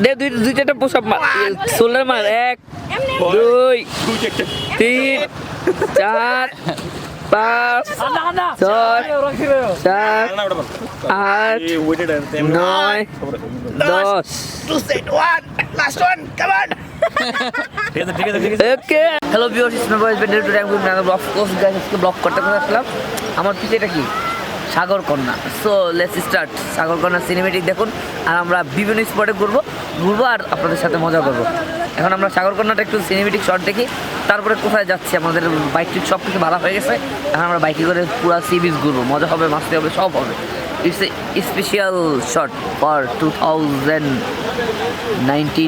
দে দুই চারটা পোশাক মার, শোল্ডার মার। 1 2 3 4 5 6 7 8 9 10 okay. Hello viewers, it's my voice বেন্ডেল today I am going to vlog. Course guys, আজকে ব্লগ করতে আসলাম। আমার পিছে এটা কি? সাগর কন্যা। So let's start. সাগর কন্যা সিনেমেটিক দেখুন, আর আমরা বিভিন্ন স্পটে ঘুরবো আর আপনাদের সাথে মজা করবো। এখন আমরা সাগর কন্যাটা একটু সিনেমেটিক শট দেখি, তারপরে কোথায় যাচ্ছি। আমাদের বাইক ট্রিপ সব কিছু ভালো হয়ে গেছে। এখন আমরা বাইকে করে পুরো সি বিচ ঘুরবো, মজা হবে, মাস্তি হবে, সব হবে। It's a special shot for 2019।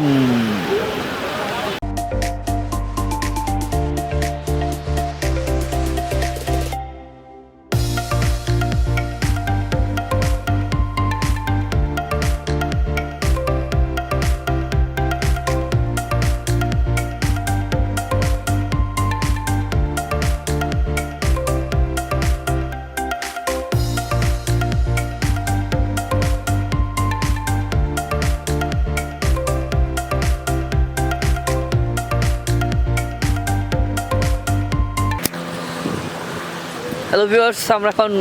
Hello viewers, আমরা এখন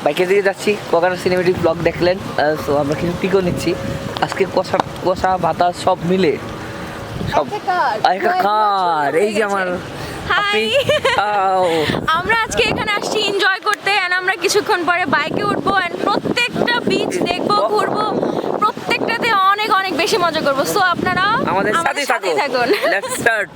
বাইকের দিকে যাচ্ছি। কুয়াকাটা সিনেমেটিক ব্লগ দেখলেন। সো আমরা কিছু পিকও নিচ্ছি। আজকে কষা বাতাস সব মিলে সব কার। এই যে আমার আমরা আজকে এখানে আসছি এনজয় করতে। এন্ড আমরা কিছুক্ষণ পরে বাইকে উঠবো এন্ড প্রত্যেকটা বিচ দেখবো, ঘুরবো, প্রত্যেকটাতে অনেক অনেক বেশি মজা করবো। সো আপনারা আমাদের সাথে থাকুন। Let's start.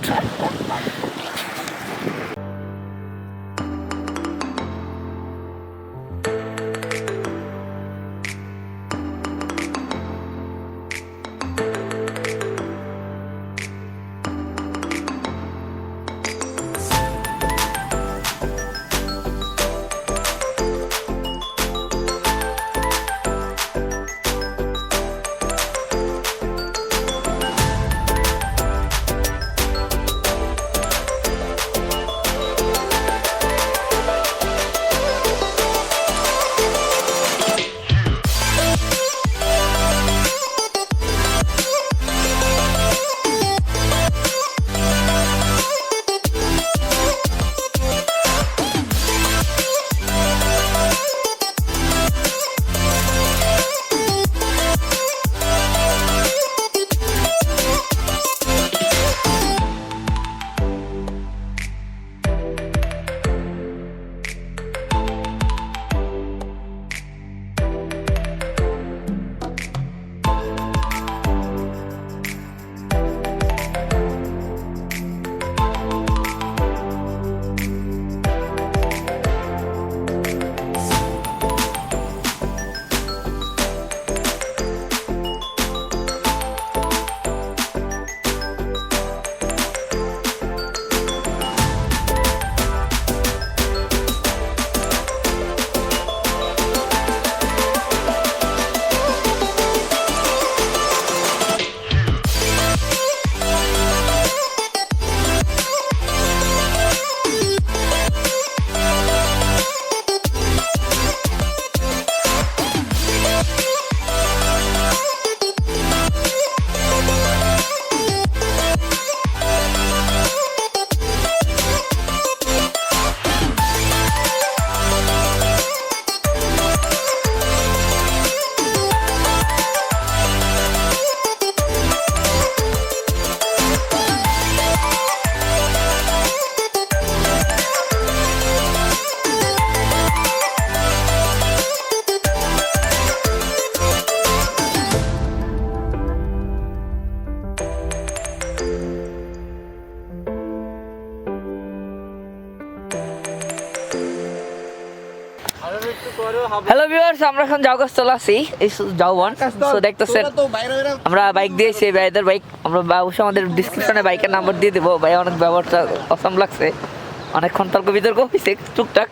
হ্যালো ভিউয়ার্স, আমরা এখন জাউগাছ চলে আসি। এই জাউবন সো দেখতেছেন আমরা বাইক দিয়েছি, ভাইদের বাইক। আমরা অবশ্যই আমাদের ডিসক্রিপশনে বাইকের নাম্বার দিয়ে দেবো। ভাই অনেক ব্যবহারটা অসাম লাগছে, অনেকক্ষণ তর্ক বিতর্ক হয়েছে টুকটাক।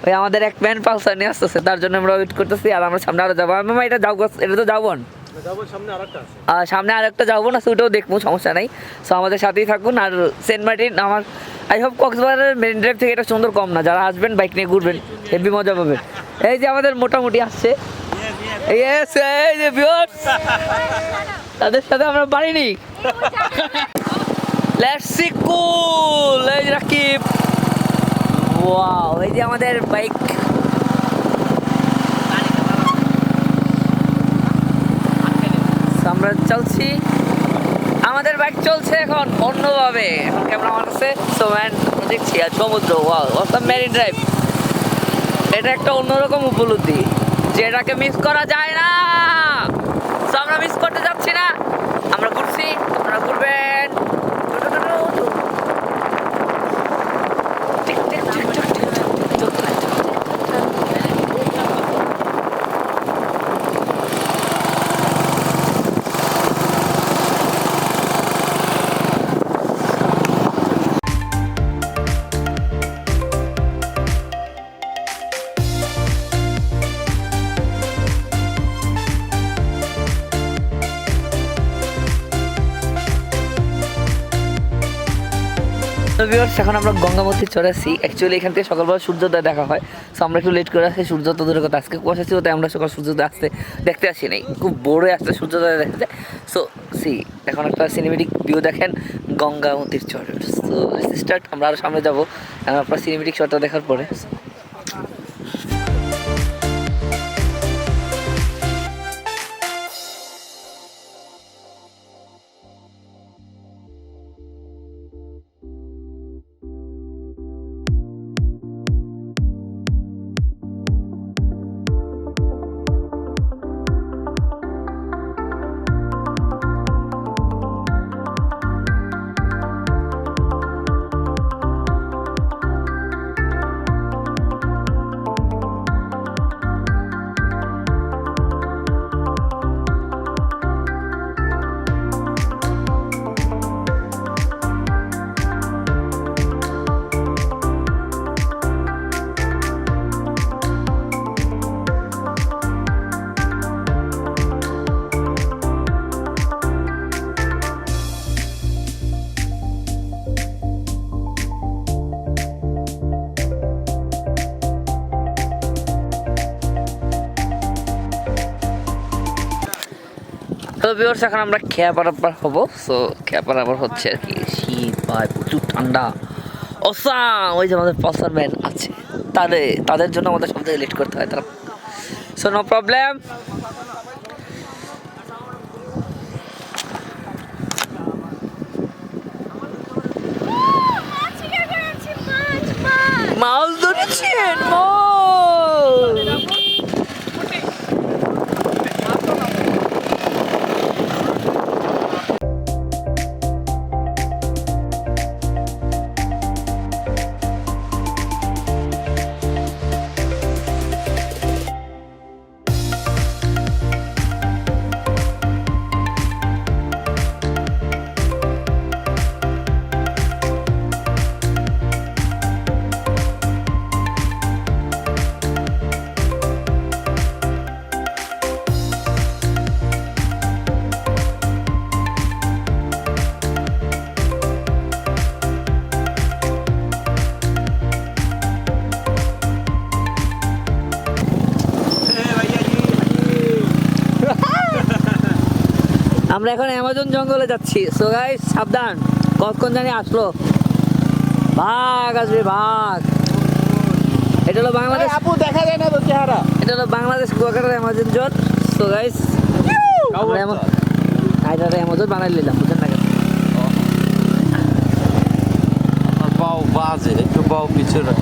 ওই আমাদের এক ম্যান পালসার নিয়ে আসতেছে, তার জন্য আমরা ওয়েট করতেছি। আর আমরা সামনে আরো যাবো। আমার এটা জাউগাছ, এটা তো জাউবন, সামনে আরেকটা জাউবন আছে, ওটাও দেখবো, সমস্যা নাই। সো আমাদের সাথেই থাকুন। আর সেন্ট মার্টিন আমার আই হোপ কক্সবাজারের মেরিন ড্রাইভ থেকে এটা সুন্দর কম না। যারা আসবেন বাইক নিয়ে ঘুরবেন হেভি মজা পাবেন। এই যে আমাদের মোটামুটি আসছে ইয়েস এই যে ভিউয়ার্স তাদের সাথে আমরা পারিনি লেটস সি কুল এই যে রাকিব ওয়াও এই যে আমাদের বাইক আমরা চলছি আমাদের বাইক চলছে এখন অন্যভাবে এখন ক্যামেরা আমার কাছে সো ম্যান দেখছি আর সমুদ্র ওয়াও অসাম মেরিন ড্রাইভ এটা একটা অন্যরকম উপলব্ধি যেটাকে মিস করা যায় না সো আমরা মিস করতে যাচ্ছি না আমরা ঘুরছি আপনারা ঘুরবেন tick tick tick tick tick এখন আমরা গঙ্গামতি চলে আসছি অ্যাকচুয়ালি এখান থেকে সকালবেলা সূর্যোদয় দেখা হয় সো আমরা একটু লেট করে আসছি সূর্যোদয় দূরের কথা আজকে কুয়াশা ছিল তাই আমরা সকাল সূর্যোদয় আসতে দেখতে আসি নাই খুব বোরে আসতে সূর্যোদয় দেখতে সো সি এখন একটা সিনেমেটিক ভিউ দেখেন গঙ্গামতির চরের সো স্টার্ট আমরা আরও সামনে যাবো আপনার সিনেমেটিক শটটা দেখার পরে তো ভিউয়ার্স এখন আমরা খেয়া পারাপার হবো সো খেয়া পারাপার হচ্ছে আর কি শীত ভাই প্রচুর ঠান্ডা অসাম ওই যে আমাদের পাসার ম্যান আছে তাদের জন্য আমাদের সব থেকে লেট করতে হয় তারা সো নো প্রবলেম মাছ ধরছেন আমরা এখন অ্যামাজন জঙ্গলে যাচ্ছি সো গাইস সাবধান কখন জানি আসলো বাঘ আসবে বাঘ এটা হলো বাংলাদেশ আপু দেখা যায় না তো চেহারা এটা হলো বাংলাদেশ কুয়াকাটার অ্যামাজন জোন সো গাইস আমরা অ্যামাজন বানাই নিলাম বুঝেন না বাও বাজে একটু বাও পিছনে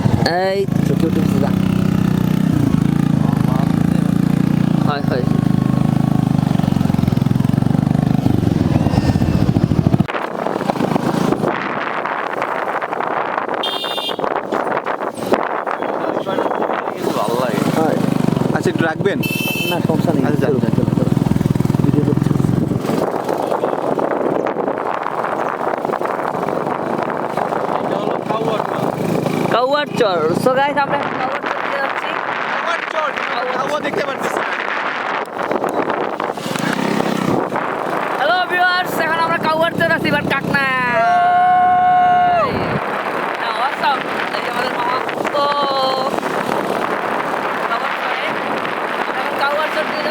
এই চুকি উঠে যা হয় হয় আচ্ছা একটু রাখবেন না সমস্যা নেই কাউয়ার চর সো গাইস আমরা কাউয়ার চর দেখতে পাচ্ছি হ্যালো ভিউয়ার্স এখন আমরা কাউয়ার চর আছি বাট কাকনা অসাম এই আমাদের মামা তো কাউয়ার চর দিয়ে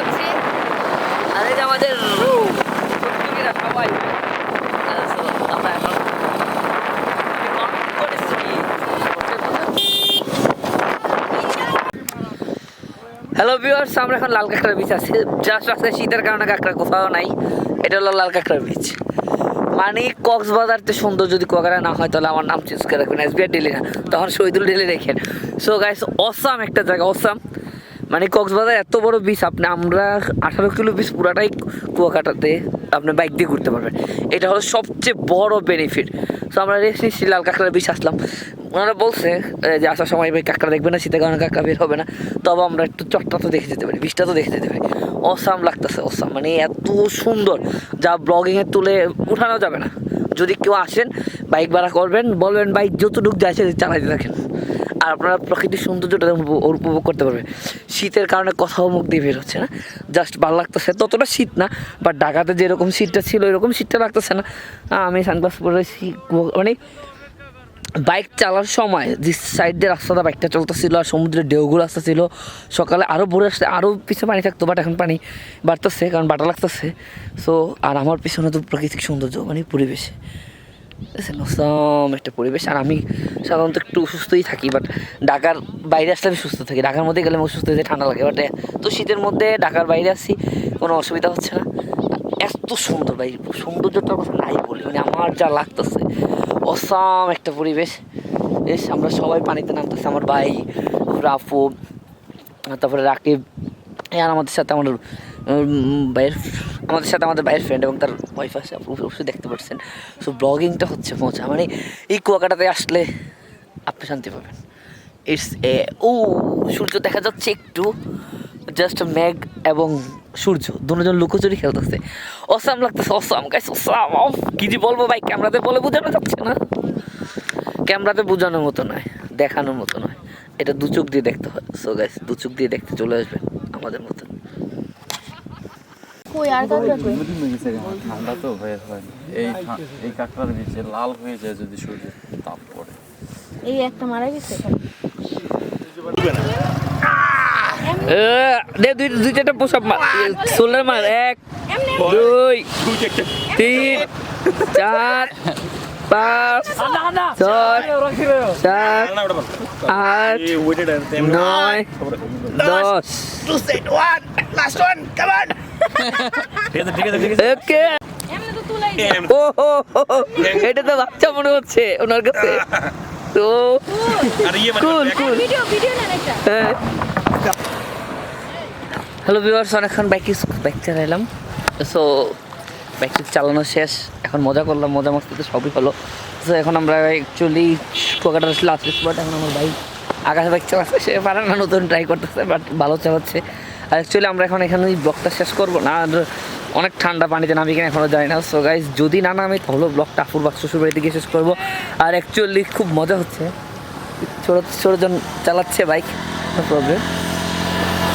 আমাদের প্রতিযোগীরা সবাই আমরা এখন হ্যালো ভিউয়ার্স, আমরা এখন লাল কাঁকড়ার বিচ আছি। জাস্ট আজকে শীতের কারণে কাঁকড়া কোথাও নাই। এটা হলো লাল কাঁকড়ার বিচ। মানে কক্সবাজার তো সুন্দর, যদি কুয়াকাটা না হয় তাহলে আমার নাম চুজ করে রাখবেন এসবিআর ডেলি না, তখন শহীদুল ডেলি রেখেন। সো গাইস, অসাম একটা জায়গা, অসাম। মানে কক্সবাজার এত বড় বিচ, আমরা 18 কিলো বিচ পুরাটাই কুয়াকাটাতে আপনি বাইক দিয়ে ঘুরতে পারবেন। এটা হলো সবচেয়ে বড় বেনিফিট। সো আমরা রেস্ট নিচ্ছি, লাল কাঁকড়ার বিচ আসলাম। ওনারা বলছে যে আসার সময় ভাই কাঁকড়া দেখবে না, শীতের কারণে কাঁকড়া বের হবে না, তবে আমরা একটু চটটা তো দেখে যেতে পারি, বিচটা তো দেখে যেতে পারি। অসাম লাগতেছে, অসাম। মানে এত সুন্দর যা ব্লগিংয়ে তুলে উঠানো যাবে না। যদি কেউ আসেন, বাইক ভাড়া করবেন, বলবেন বাইক যতটুকু যায় সে চালাইতে থাকেন, আর আপনারা প্রকৃতির সৌন্দর্যটা উপভোগ করতে পারবেন। শীতের কারণে কথাও মুখ দিয়ে বের হচ্ছে না, জাস্ট ভালো লাগতেছে। ততটা শীত না, বাট ঢাকাতে যেরকম শীতটা ছিল এরকম শীতটা লাগতেছে না। আমি সানগ্লাস পরে মানে বাইক চালার সময় যে সাইড দিয়ে রাস্তাটা বাইকটা চলতেছিল আর সমুদ্রের ঢেউগুলো আসতেছিল, সকালে আরও ভোরে আসতে আরও পিছনে পানি থাকতো, বাট এখন পানি বাড়তেছে কারণ বাটা লাগতেছে। সো আর আমার পিছনে তো প্রাকৃতিক সৌন্দর্য, মানে পরিবেশে অসাম একটা পরিবেশ। আর আমি সাধারণত একটু সুস্থই থাকি, বাট ঢাকার বাইরে আসলে আমি সুস্থ থাকি। ঢাকার মধ্যে গেলে আমার সুস্থ হয়ে ঠান্ডা লাগে, বাট তো শীতের মধ্যে ঢাকার বাইরে আসছি, কোনো অসুবিধা হচ্ছে না। এত সুন্দর ভাই, সৌন্দর্যটার কথা নাই বলি, মানে আমার যা লাগতেছে অসাম একটা পরিবেশ। বেশ, আমরা সবাই পানিতে নামতেছি, আমার ভাই, রাফু, তারপরে রাকিব, আর আমাদের সাথে আমাদের ভাইয়ের ফ্রেন্ড এবং তার ওয়াইফ আছে, অবশ্যই দেখতে পাচ্ছেন। সো ব্লগিংটা হচ্ছে মজা। মানে এই কুয়াকাটাতে আসলে আপনি শান্তি পাবেন। ইটস সূর্য দেখা যাচ্ছে একটু, জাস্ট মেঘ এবং সূর্য দুজন লুকোচুরি খেলতেছে। অসাম লাগতেছে, অসাম গাইস, অসাম। কি যে বলবো ভাই, ক্যামেরাতে বলে বোঝানো যাচ্ছে না, ক্যামেরাতে বোঝানোর মতো নয়, দেখানোর মতো নয়, এটা দু চোখ দিয়ে দেখতে হয়। সো গাইস, দু চোখ দিয়ে দেখতে চলে আসবেন আমাদের মতো। ঠান্ডা তো হয়ে হয়, এই কাঁকড়ার নিচে লাল হয়ে যায় যদি সূর্যের তাপ পড়ে। এই একটা মারা গেছে। দুই চারটা পোশাক সোলার মার, 1 2 3 4 5 6 7 8 9 10 ওকে। এটা তো বাচ্চা মনে হচ্ছে ওনার কাছে, তো কুল কুল। হ্যালো ভিউয়ার্স, অনেকক্ষণ বাইক চালাইলাম। সো বাইক চালানো শেষ, এখন মজা করলাম, মজা মস্তিতে সবই হলো। সো এখন আমরা অ্যাকচুয়ালি কুয়াকাটার লাস্ট স্পট। এখন আমার ভাই আকাশ বাইক চালাচ্ছে, সে পারে না, নতুন ট্রাই করতেছে, বাট ভালো চালাচ্ছে। আর অ্যাকচুয়ালি আমরা এখন এখানে ওই ব্লগটা শেষ করবো না, আর অনেক ঠান্ডা, পানিতে নামি কিনা এখনও যায় না। সো গাইজ, যদি না নামি তাহলে ব্লগটা আফুর বা শ্বশুর বাড়িতে গিয়ে শেষ করবো। আর অ্যাকচুয়ালি খুব মজা হচ্ছে, ছোটজন চালাচ্ছে বাইক, নো প্রবলেম।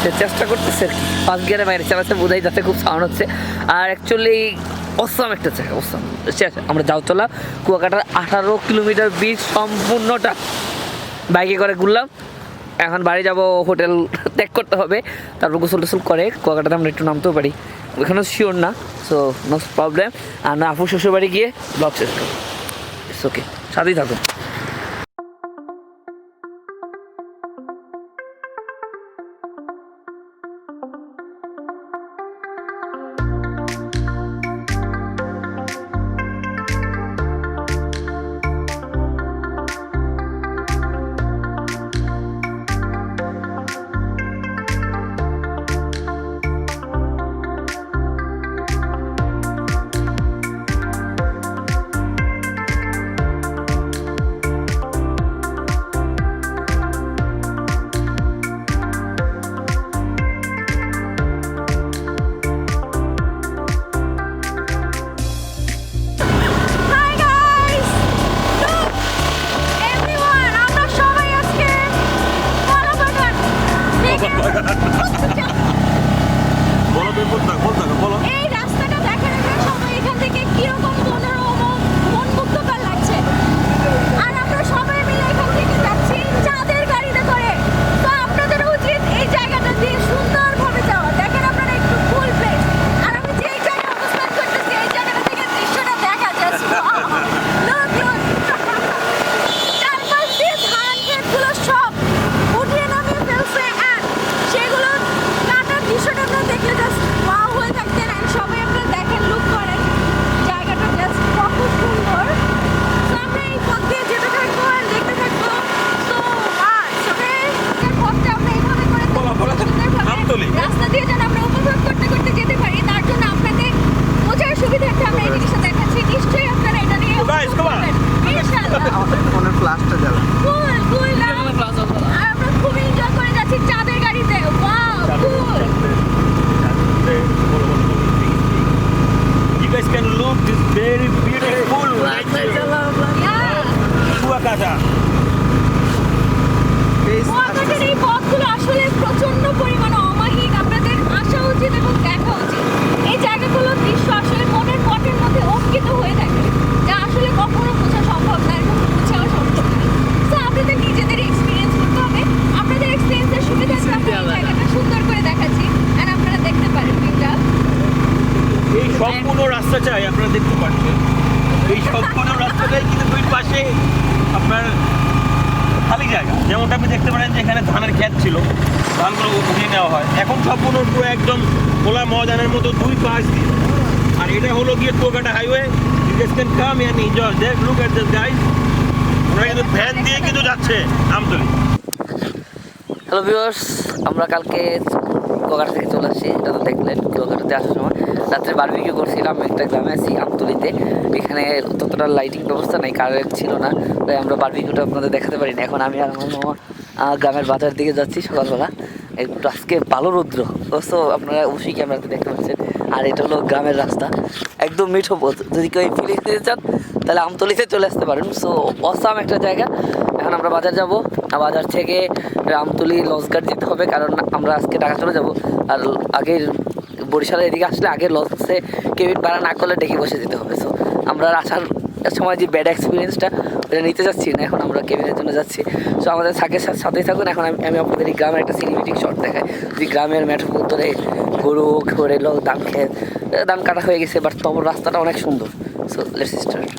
সে চেষ্টা করতেছে আর কি, 5 গিয়ারে বাইরে চালাচ্ছে, বোঝাই যাচ্ছে খুব সাউন্ড হচ্ছে। আর অ্যাকচুয়ালি অসাম একটা জায়গা, অসাম। আমরা যাওতলা কুয়াকাটার 18 কিলোমিটার বিচ সম্পূর্ণটা বাইকে করে ঘুরলাম। এখন বাড়ি যাব, হোটেল ত্যাগ করতে হবে, তারপর গোসল টোসল করে কুয়াকাটাতে আমরা একটু নামতেও পারি, ওখানেও শিওর না। So no problem. আর না আপু শ্বশুর বাড়ি গিয়ে ব্লগ শেষ করবো। ইটস ওকে, সাথেই থাকুন। সম্পূর্ণ রাস্তা চাই আপনারা দেখতে পাচ্ছেন, এই সম্পূর্ণ রাস্তাটাই কিন্তু দুই পাশে আপনার খালি জায়গা। যেমনটা আপনি দেখতে পারেন যে এখানে ধানের ক্ষেত ছিল, ধানগুলো উঠিয়ে নেওয়া হয়, এখন সম্পূর্ণ পুরো একদম খোলা ময়দানের মতো দুই পাশ দিয়ে। আর এটা হলো গিয়ে Kuakata highway. You guys can come and enjoy that, look at this guys. ওরা কিন্তু ভ্যান দিয়ে কিন্তু যাচ্ছে আমতলী। হ্যালো ভিউয়ার্স, আমরা কালকে কুয়াকাটা থেকে চলে আসছি, এটা তো দেখলেন। কুয়াকাটাতে আসার সময় রাত্রে বারবিকিউ করছিলাম একটা গ্রামে আছি আমতলীতে। এখানে ততটা লাইটিং ব্যবস্থা নাই, কারেন্ট ছিল না, তাই আমরা বারবিকিউটা আপনাদের দেখাতে পারিনি। এখন আমি আর আমার মামা গ্রামের বাজার দিকে যাচ্ছি সকালবেলা। একটু আজকে ভালো রৌদ্র, অবশ্য আপনারা অবশ্যই ক্যামেরাতে দেখতে পাচ্ছেন। আর এটা হলো গ্রামের রাস্তা, একদম মিঠো পথ। যদি কেউ ফিলিংস দিতে চান তাহলে আমতলীতে চলে আসতে পারেন। সো অসাম একটা জায়গা। এখন আমরা বাজার যাব, বাজার থেকে আমতলী লঞ্চঘাট যেতে হবে, কারণ আমরা আজকে ঢাকা চলে যাব। আর আগের বরিশালের এদিকে আসলে আগে লঞ্চে কেবিন ভাড়া না করলে ডেকে বসে যেতে হবে। সো আমরা আসার সময় যে ব্যাড এক্সপিরিয়েন্সটা ওটা নিতে যাচ্ছি না, এখন আমরা কেবিনের জন্য যাচ্ছি। সো আমাদের সাথেই থাকুন। এখন আমি আপনাদের এই গ্রামের একটা সিনেমেটিক শট দেখাই, যে গ্রামের মেঠোর ভিতরে গরু ঘরে লোক ধান কাটা হয়ে গেছে, বাট তবু রাস্তাটা অনেক সুন্দর। So let's start.